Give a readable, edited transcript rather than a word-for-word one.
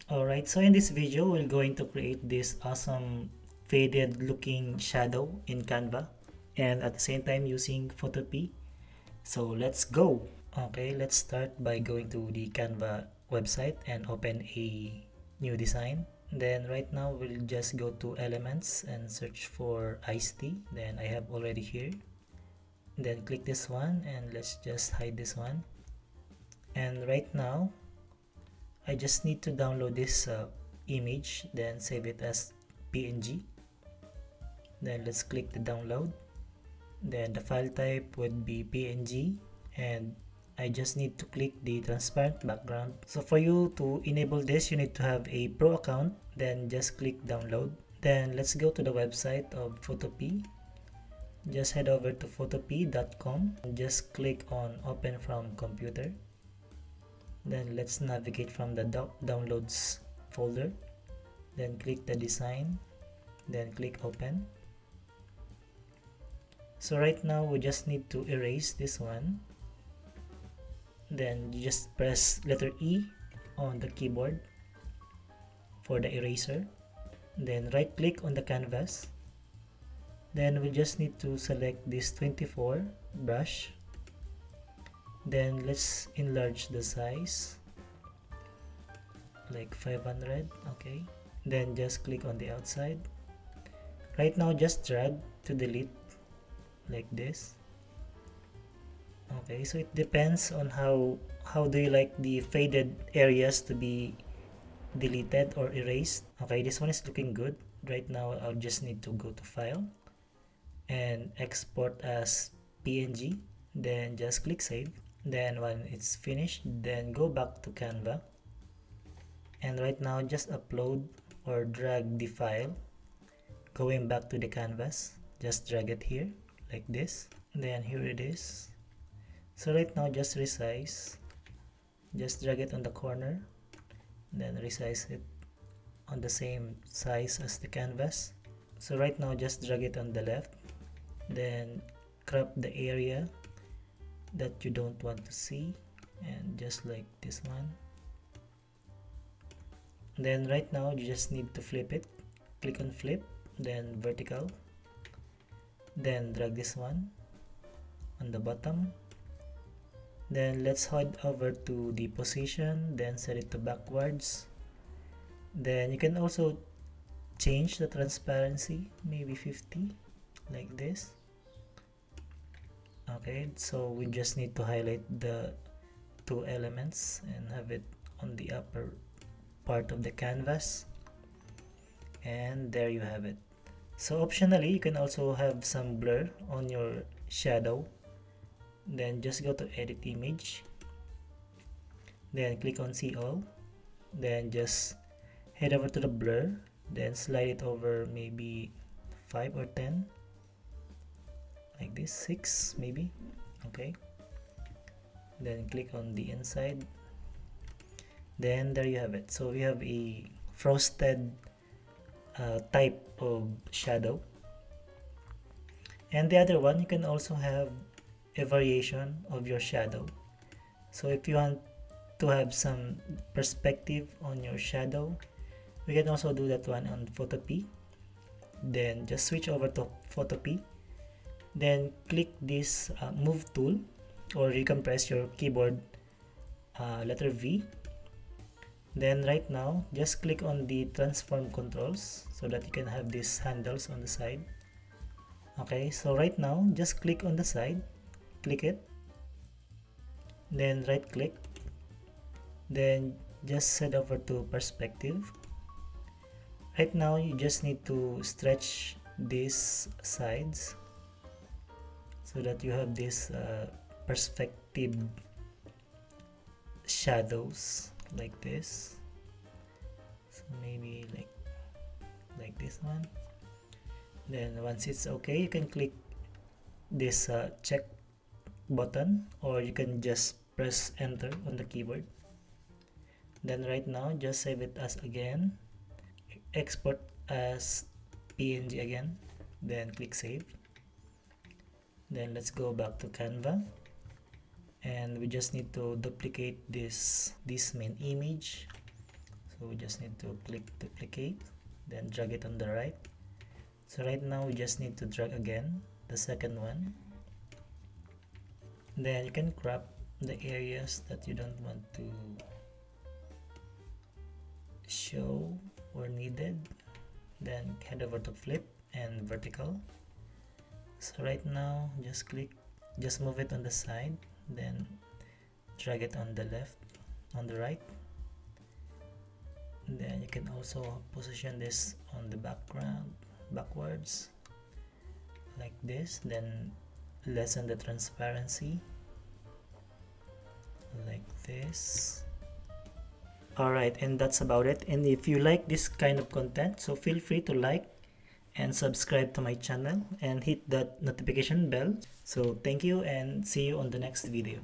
Alright, so in this video, we're going to create this awesome faded looking shadow in Canva and at the same time using Photopea. So let's go. Okay, let's start by going to the Canva website and open a new design. Then right now we'll just go to elements and search for iced tea. Then I have already here. Then click this one and let's just hide this one. And right now I just need to download this image, then save it as PNG. Then let's click the download. Then the file type would be PNG and I just need to click the transparent background. So for you to enable this, you need to have a pro account. Then just click download. Then let's go to the website of Photopea. Just head over to photopea.com and just click on open from computer. Then let's navigate from the downloads folder. Then click the design. Then click open. So right now we just need to erase this one. Then you just press letter E on the keyboard for the eraser. Then right click on the canvas. Then we just need to select this 24 brush. Then let's enlarge the size like 500. Okay, then just click on the outside. Right now just drag to delete like this. Okay, so it depends on how do you like the faded areas to be deleted or erased. Okay, this one is looking good. Right now I'll just need to go to file and export as PNG, then just click save. Then when it's finished, then go back to Canva and right now just upload or drag the file going back to the canvas. Just drag it here like this, then here it is. So right now just resize, just drag it on the corner, then resize it on the same size as the canvas. So right now just drag it on the left, then crop the area that you don't want to see and just like this one. Then right now you just need to flip it. Click on flip, then vertical, then drag this one on the bottom. Then let's head over to the position, then set it to backwards. Then you can also change the transparency, maybe 50 like this. Okay, so we just need to highlight the two elements and have it on the upper part of the canvas, and there you have it. So optionally you can also have some blur on your shadow. Then just go to edit image, then click on see all, then just head over to the blur, then slide it over maybe 5 or 10 like this, 6 maybe. Okay, then click on the inside. Then there you have it. So we have a frosted type of shadow, and the other one you can also have a variation of your shadow. So if you want to have some perspective on your shadow, we can also do that one on Photopea. Then just switch over to Photopea, then click this move tool, or you can press your keyboard letter V. Then right now just click on the transform controls so that you can have these handles on the side. Okay, so right now just click on the side, click it, then right click, then just head over to perspective. Right now you just need to stretch these sides so that you have this perspective shadows like this. So maybe like this one. Then once it's okay, you can click this check button, or you can just press enter on the keyboard. Then right now just save it as again, export as PNG again, then click save. Then let's go back to Canva and we just need to duplicate this main image. So we just need to click duplicate, then drag it on the right. So right now we just need to drag again the second one. Then you can crop the areas that you don't want to show or needed. Then head over to flip and vertical. So right now just move it on the side, then drag it on the left, on the right. Then you can also position this on the background backwards like this, then lessen the transparency like this. Alright, and that's about it. And if you like this kind of content, so feel free to like and subscribe to my channel and hit that notification bell. So thank you and see you on the next video.